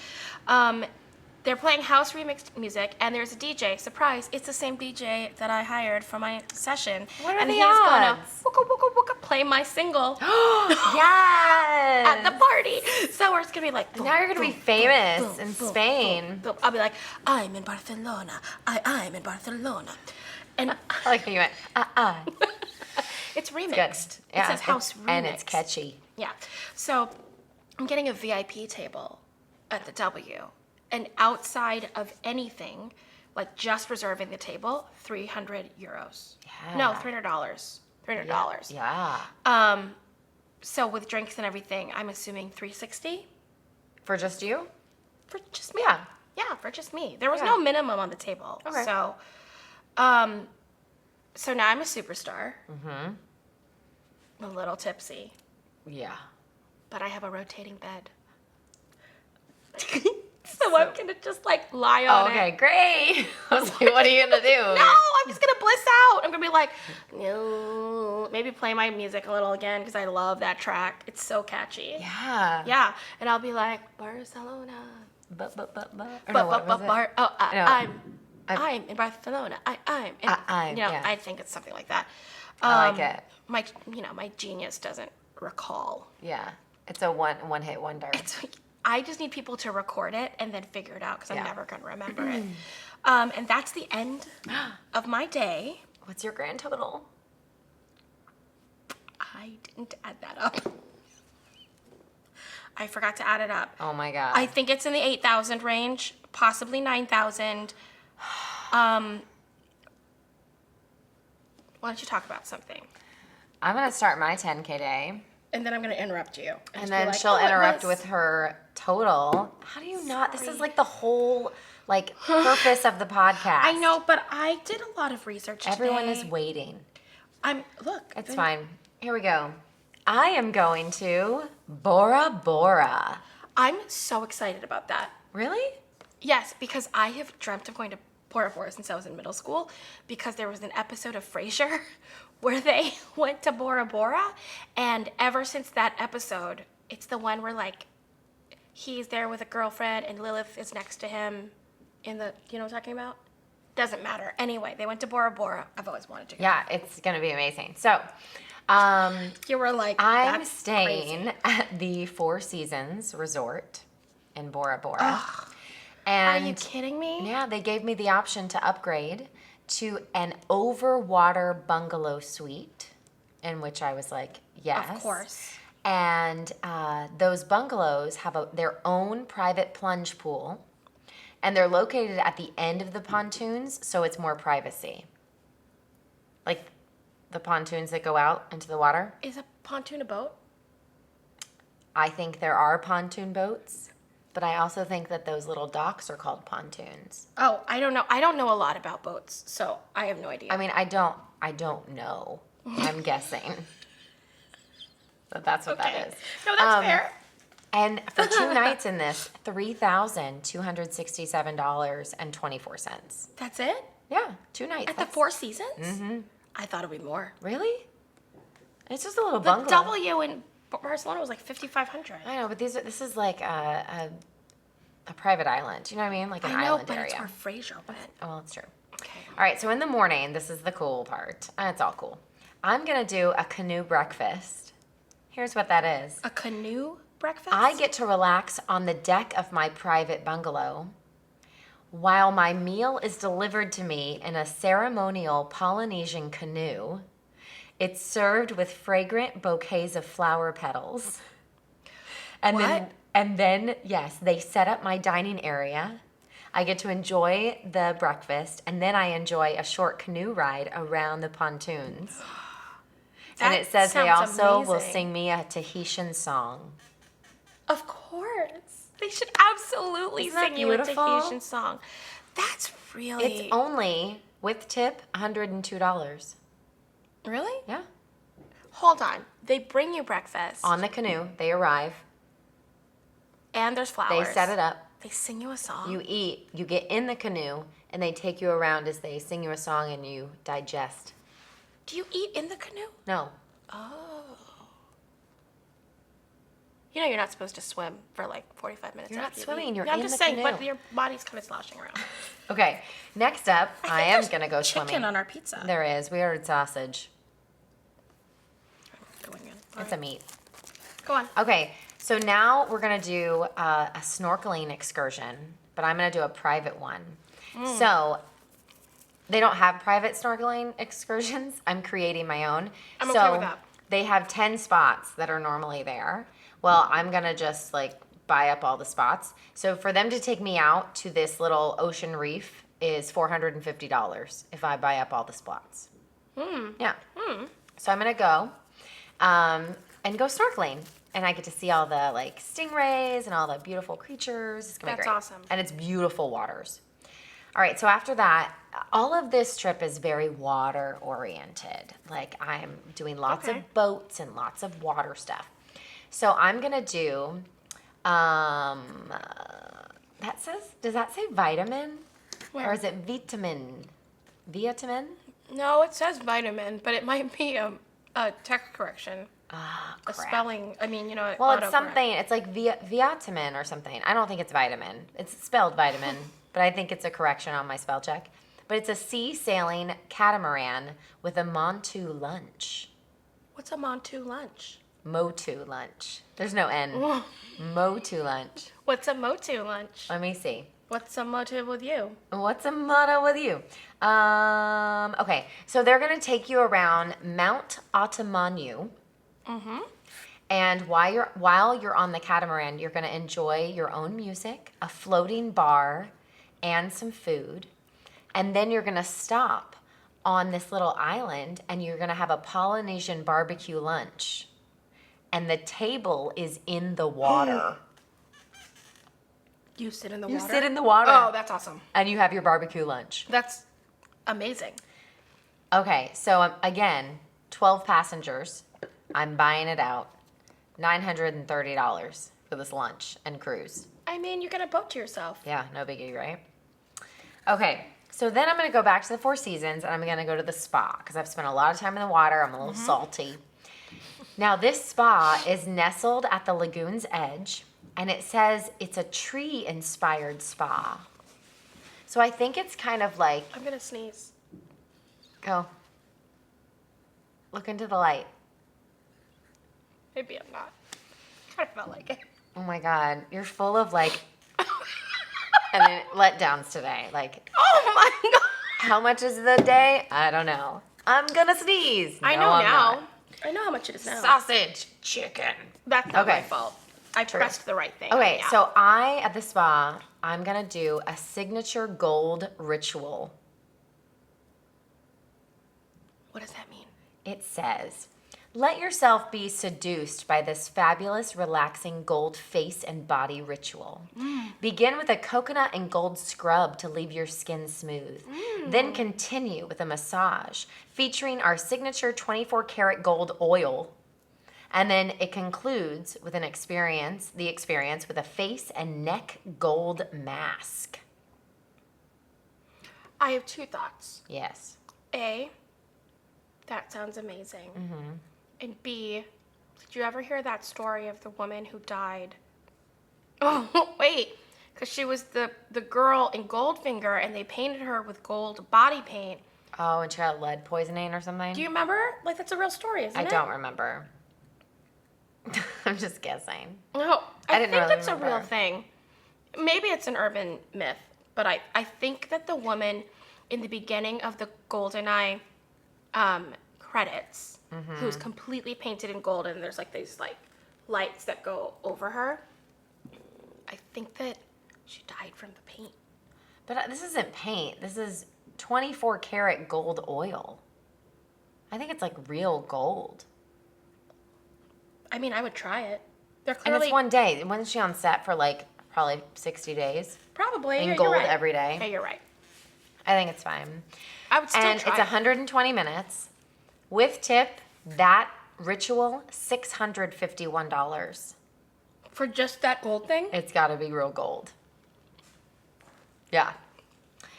They're playing house remixed music, and there's a DJ. Surprise! It's the same DJ that I hired for my session. What are and the he's gonna odds? wooka wooka wooka play my single Yes. at the party. So we're just gonna be like, boom, Now you're gonna be boom, famous boom, in boom, Spain. boom, boom. I'll be like, I'm in Barcelona. I'm in Barcelona, and I like how you went, it's remixed. Good. It says house remix, and it's catchy. Yeah. So I'm getting a VIP table at the W, and outside of anything, like just reserving the table, 300 euros. Yeah. No, $300. $300. Yeah. So with drinks and everything, I'm assuming 360 For just you? for just me. Yeah. Yeah, for just me. There was Yeah. no minimum on the table. Okay. So, so now I'm a superstar. Mm-hmm. A little tipsy, Yeah. but I have a rotating bed. So I'm gonna just like lie on it. Okay, great. I was like, what are you gonna do? No, I'm just gonna bliss out. I'm gonna be like, no, maybe play my music a little again because I love that track. It's so catchy. Yeah. Yeah, and I'll be like Barcelona. But. Or But no, what was it? I'm in Barcelona. I'm in, I'm, yeah. I think it's something like that. I like it. My genius doesn't recall. Yeah. It's a one hit wonder. I just need people to record it and then figure it out because Yeah. I'm never gonna remember it. And that's the end of my day. What's your grand total? I didn't add that up. I forgot to add it up. Oh my god. I think it's in the 8,000 range, possibly 9,000. Why don't you talk about something? I'm gonna start my 10K day. And then I'm going to interrupt you. And just then be like, she'll "Oh, it interrupt was-" with her total. How do you not? This is Sorry. like the whole purpose of the podcast. I know, but I did a lot of research Everyone today. is waiting. Look. It's fine. Here we go. I am going to Bora Bora. I'm so excited about that. Really? Yes, because I have dreamt of going to Bora Bora since I was in middle school because there was an episode of Frasier where they went to Bora Bora, and ever since that episode, it's the one where like he's there with a girlfriend and Lilith is next to him in the, you know what I'm talking about? Doesn't matter. Anyway, they went to Bora Bora. I've always wanted to go. Yeah, it's going to be amazing. So, You were like, I'm that's staying crazy. at the Four Seasons Resort in Bora Bora. Are And you kidding me? yeah, they gave me the option to upgrade to an overwater bungalow suite, in which I was like, yes. Of course. And those bungalows have their own private plunge pool, and they're located at the end of the pontoons, so it's more privacy. Like the pontoons that go out into the water. Is a pontoon a boat? I think there are pontoon boats, but I also think that those little docks are called pontoons. Oh, I don't know. I don't know a lot about boats, so I have no idea. I mean, I don't know. I'm guessing. But that's what okay. that is. No, that's fair. And for 2 nights in this, $3,267.24. That's it? Yeah, 2 nights. At the Four Seasons? Mm-hmm. I thought it'd be more. Really? It's just a little The bungalow. W in Barcelona was like 5,500. I know, but this is like a private island. You know what I mean? Like an island area. I know, but it's where Fraser went. Oh, well, that's true. Okay. All right, so in the morning, this is the cool part. It's all cool. I'm going to do a canoe breakfast. Here's what that is. A canoe breakfast? I get to relax on the deck of my private bungalow while my meal is delivered to me in a ceremonial Polynesian canoe. It's served with fragrant bouquets of flower petals. And then, yes, they set up my dining area. I get to enjoy the breakfast, and then I enjoy a short canoe ride around the pontoons. And it says they also will sing me a Tahitian song. Of course. They should absolutely sing you a Tahitian song. That's really... It's only, with tip, $102. Really? Yeah. Hold on. They bring you breakfast. On the canoe, they arrive. And there's flowers. They set it up. They sing you a song. You eat. You get in the canoe, and they take you around as they sing you a song, and you digest. Do you eat in the canoe? No. Oh. You know you're not supposed to swim for like 45 minutes. You're not after swimming. You eat. You're I'm in just the saying, canoe. but your body's kind of sloshing around. Okay. Next up, I am going to go swimming. Chicken on our pizza. There is. We ordered sausage. Going in. It's a meat. Go on. Okay. So now we're going to do a snorkeling excursion, but I'm going to do a private one. So they don't have private snorkeling excursions. I'm creating my own. I'm okay with that. They have 10 spots that are normally there. Well, I'm going to just like buy up all the spots. So for them to take me out to this little ocean reef is $450 if I buy up all the spots. Yeah. So I'm going to go and go snorkeling. And I get to see all the like stingrays and all the beautiful creatures. It's going to be great. That's awesome. And it's beautiful waters. All right, so after that, all of this trip is very water oriented. Like I'm doing lots of boats and lots of water stuff. So I'm gonna do, does that say vitamin? Where? Or is it vitamin? Vitamin? No, it says vitamin, but it might be a text correction. Ah, A crap. spelling, I mean, you know. Well, it's something, it's like vitamin or something. I don't think it's vitamin. It's spelled vitamin, but I think it's a correction on my spell check. But it's a sea sailing catamaran with a Montu lunch. What's a Montu lunch? Motu lunch. There's no N. Motu lunch. What's a Motu lunch? Let me see. What's a motive with you? What's a motto with you? Okay, so they're gonna take you around Mount Otamanu. And while you're on the catamaran, you're gonna enjoy your own music, a floating bar, and some food. And then you're gonna stop on this little island and you're gonna have a Polynesian barbecue lunch. And the table is in the water. You sit in the water? You sit in the water. Oh, that's awesome. And you have your barbecue lunch. That's amazing. Okay, so again, 12 passengers. I'm buying it out. $930 for this lunch and cruise. I mean, you get a boat to yourself. Yeah, no biggie, right? Okay, so then I'm going to go back to the Four Seasons and I'm going to go to the spa because I've spent a lot of time in the water. I'm a little salty. Now, this spa is nestled at the lagoon's edge and it says it's a tree-inspired spa. So I think it's kind of like... I'm going to sneeze. Go. Look into the light. Maybe I'm not. Kind of felt like it. Oh my God, you're full of like... and then letdowns today. Like, Oh my God. how much is the day? I don't know. I'm gonna sneeze. I No, know I'm now. not. I know how much it is now. Sausage, chicken. That's not my Okay. fault. I pressed the right thing. Okay, Yeah. so at the spa, I'm gonna do a signature gold ritual. What does that mean? It says, let yourself be seduced by this fabulous, relaxing gold face and body ritual. Begin with a coconut and gold scrub to leave your skin smooth. Then continue with a massage featuring our signature 24-karat gold oil. And then it concludes with the experience with a face and neck gold mask. I have two thoughts. Yes. A, that sounds amazing. And B, Did you ever hear that story of the woman who died? Oh, wait. Because she was the girl in Goldfinger, and they painted her with gold body paint. Oh, and she got lead poisoning or something? Do you remember? Like, that's a real story, isn't it? I don't remember. I'm just guessing. No, I didn't think really that's a real thing. Maybe it's an urban myth, but I think that the woman in the beginning of the GoldenEye credits, who's completely painted in gold, and there's like these like lights that go over her, I think that she died from the paint. But this isn't paint. This is 24 karat gold oil. I think it's like real gold. I mean, I would try it. They're And clearly it's one day. Wasn't she on set for like probably 60 days? probably in yeah, gold you're right. every day. Yeah, you're right. I think it's fine. I would still And try it's it. 120 minutes. With tip, that ritual, $651. For just that gold thing. It's got to be real gold. Yeah.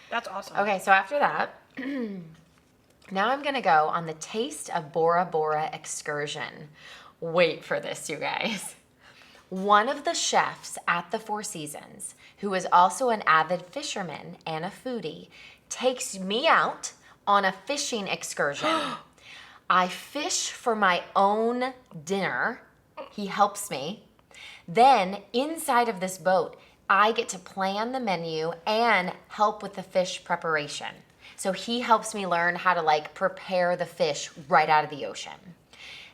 That's awesome. Okay, so after that, now I'm going to go on the Taste of Bora Bora excursion. Wait for this, you guys. One of the chefs at the Four Seasons, who is also an avid fisherman and a foodie, takes me out on a fishing excursion. I fish for my own dinner. He helps me. Then, inside of this boat, I get to plan the menu and help with the fish preparation. So he helps me learn how to like prepare the fish right out of the ocean.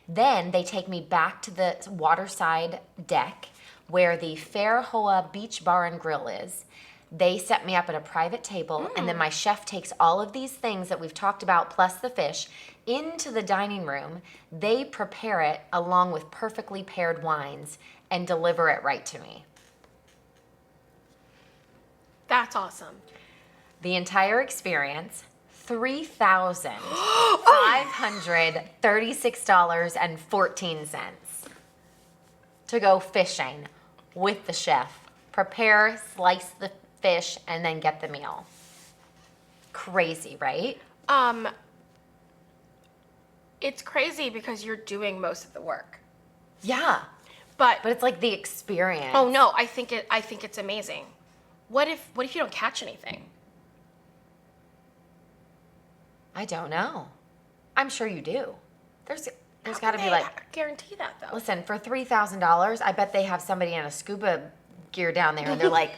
Then they take me back to the waterside deck where the Fair Hoa Beach Bar and Grill is. They set me up at a private table, and then my chef takes all of these things that we've talked about, plus the fish, into the dining room. They prepare it along with perfectly paired wines and deliver it right to me. That's awesome. The entire experience, $3,536.14 to go fishing with the chef. Prepare, slice the fish, and then get the meal. Crazy, right? It's crazy because you're doing most of the work. Yeah. But But it's like the experience. oh no, I think it's amazing. What if you don't catch anything? I don't know. I'm sure you do. There's How got to can be they like, guarantee that though. listen, for $3,000, I bet they have somebody in a scuba gear down there, and they're like,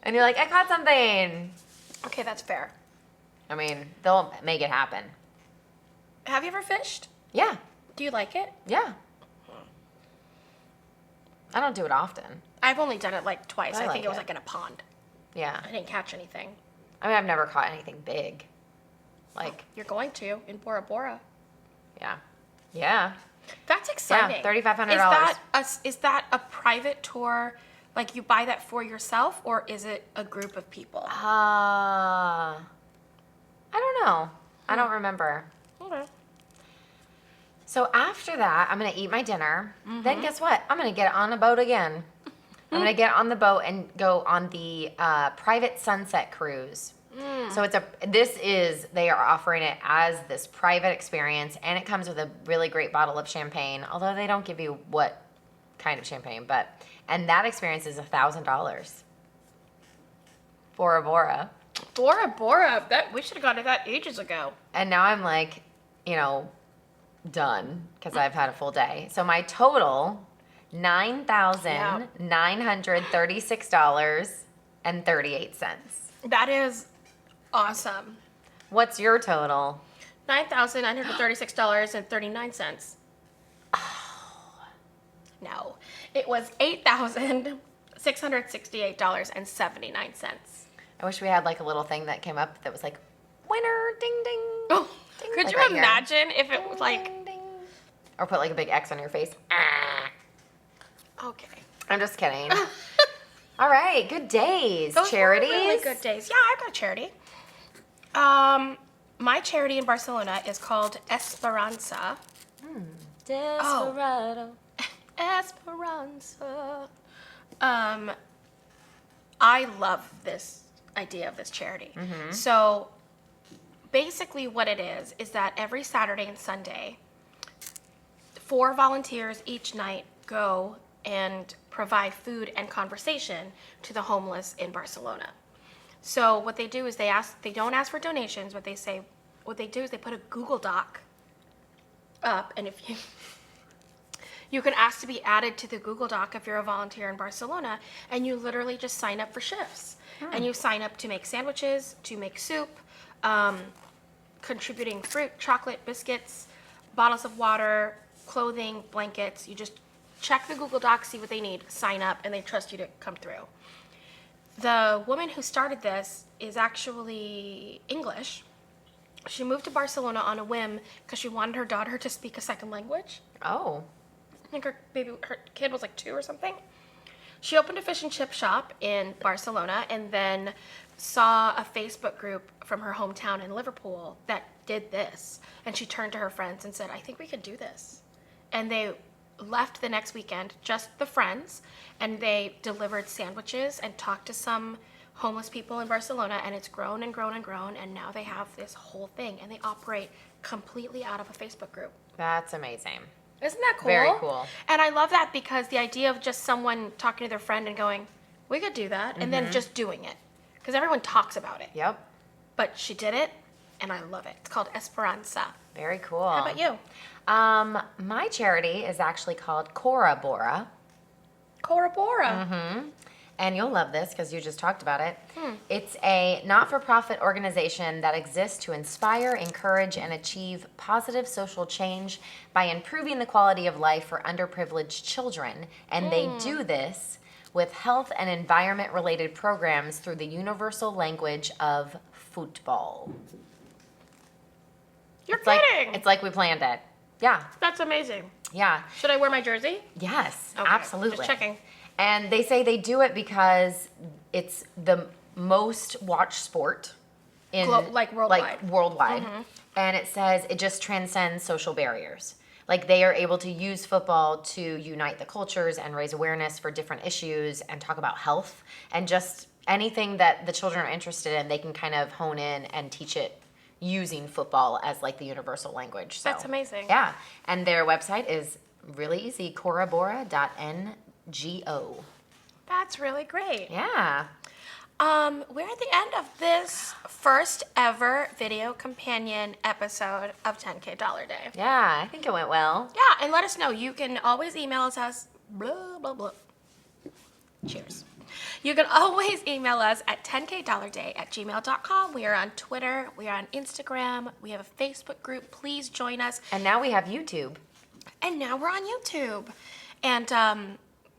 and you're like, I caught something. Okay, that's fair. I mean, they'll make it happen. Have you ever fished? Yeah, Do you like it? yeah. I don't do it often. I've only done it like twice. I I like think it was it. like in a pond. Yeah. I didn't catch anything. I mean, I've never caught anything big. Like, You're going to in Bora Bora. yeah. Yeah. That's exciting. $3,500. Is that a private tour? Like you buy that for yourself, or is it a group of people? I don't know. I don't remember. Okay. So after that, I'm going to eat my dinner. Then guess what? I'm going to get on a boat again. I'm going to get on the boat and go on the private sunset cruise. So they are offering it as this private experience, and it comes with a really great bottle of champagne, although they don't give you what kind of champagne, and that experience is $1,000. Bora Bora. Bora Bora. We should have gone to that ages ago. And now I'm like, done because I've had a full day. So my total, $9,936.38. That is awesome. What's your total? $9,936.39. No, it was $8,668.79. I wish we had like a little thing that came up that was like, winner, ding, ding. Oh, ding, could like you right here. imagine if it was like, Ding, ding. Or put like a big X on your face. okay. I'm just kidding. All right, good days. Those Charities? were really good days. Yeah, I've got a charity. My charity in Barcelona is called Esperanza. Desperado. Esperanza. I love this idea of this charity. So basically what it is that every Saturday and Sunday, 4 volunteers each night go and provide food and conversation to the homeless in Barcelona. So what they do is they don't ask for donations. What they do is they put a Google Doc up, and if you can ask to be added to the Google Doc if you're a volunteer in Barcelona, and you literally just sign up for shifts. And you sign up to make sandwiches, to make soup, contributing fruit, chocolate, biscuits, bottles of water, clothing, blankets. You just check the Google Doc, see what they need, sign up, and they trust you to come through. The woman who started this is actually English. She moved to Barcelona on a whim because she wanted her daughter to speak a second language. Oh. I think her kid was like 2 or something. She opened a fish and chip shop in Barcelona and then saw a Facebook group from her hometown in Liverpool that did this. And she turned to her friends and said, I think we could do this. And they left the next weekend, just the friends, and they delivered sandwiches and talked to some homeless people in Barcelona, and it's grown and grown and grown, and now they have this whole thing, and they operate completely out of a Facebook group. That's amazing. Isn't that cool? Very cool. And I love that because the idea of just someone talking to their friend and going, we could do that, and then just doing it. Because everyone talks about it. Yep. But she did it, and I love it. It's called Esperanza. Very cool. How about you? My charity is actually called Bora Bora. Bora Bora. And you'll love this because you just talked about it. It's a not-for-profit organization that exists to inspire, encourage, and achieve positive social change by improving the quality of life for underprivileged children. And they do this with health and environment-related programs through the universal language of football. You're kidding. It's like we planned it. Yeah. That's amazing. Yeah. Should I wear my jersey? Yes, Okay, absolutely. just checking. And they say they do it because it's the most watched sport in worldwide. And it says it just transcends social barriers. Like they are able to use football to unite the cultures and raise awareness for different issues and talk about health and just anything that the children are interested in, they can kind of hone in and teach it using football as like the universal language. So, That's amazing. Yeah. And their website is really easy, corabora.ngo. That's really great. Yeah. We're at the end of this first ever video companion episode of 10K Dollar Day. Yeah, I think it went well. Yeah, and let us know. You can always email us blah, blah, blah. Cheers. You can always email us at 10kdollarday@gmail.com. We are on Twitter. We are on Instagram. We have a Facebook group. Please join us. And now we have YouTube. And now we're on YouTube. And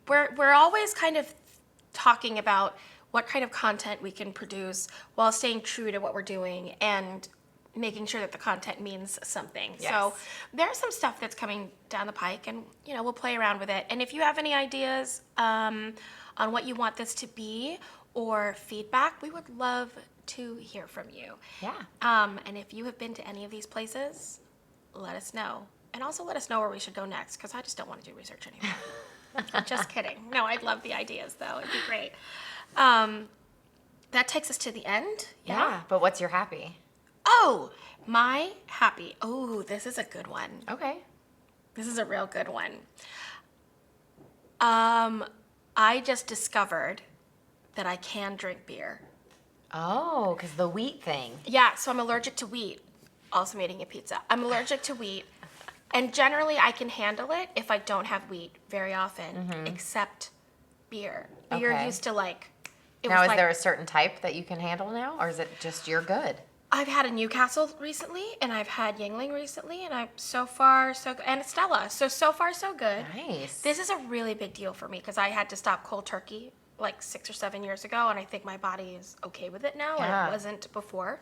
we're always kind of talking about what kind of content we can produce while staying true to what we're doing and making sure that the content means something. Yes. So there's some stuff that's coming down the pike, and we'll play around with it. And if you have any ideas on what you want this to be or feedback, we would love to hear from you. Yeah. And if you have been to any of these places, let us know. And also let us know where we should go next, because I just don't want to do research anymore. Just kidding. No, I'd love the ideas, though. It'd be great. That takes us to the end. Yeah. But what's your happy? Oh, my happy. Oh, this is a good one. Okay. This is a real good one. I just discovered that I can drink beer. Oh, because the wheat thing. Yeah, so I'm allergic to wheat. Also, I'm eating a pizza. I'm allergic to wheat. And generally, I can handle it if I don't have wheat very often, except beer. Beer Okay. used to like... Now, is there a certain type that you can handle now, or is it just you're good? I've had a Newcastle recently, and I've had Yingling recently, and I'm so far so good. And Stella. So far so good. Nice. This is a really big deal for me because I had to stop cold turkey like 6 or 7 years ago, and I think my body is okay with it now, Yeah. and it wasn't before.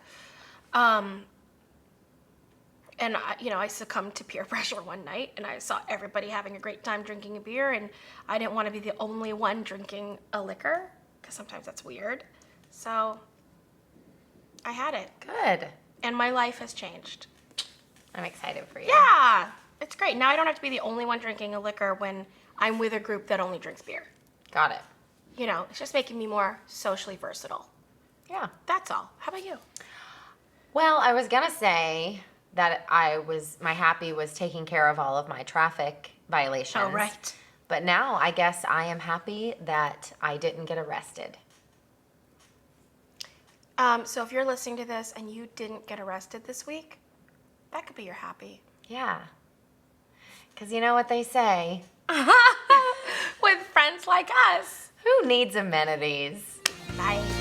And I succumbed to peer pressure one night, and I saw everybody having a great time drinking a beer, and I didn't want to be the only one drinking a liquor because sometimes that's weird. So I had it, Good. and my life has changed. I'm excited for you. Yeah, it's great. Now I don't have to be the only one drinking a liquor when I'm with a group that only drinks beer. Got it. It's just making me more socially versatile. Yeah. That's all. How about you? Well, I was going to say that my happy was taking care of all of my traffic violations. Oh, right. But now I guess I am happy that I didn't get arrested. So if you're listening to this and you didn't get arrested this week, that could be your happy. Yeah. Because you know what they say? With friends like us. Who needs amenities? Bye.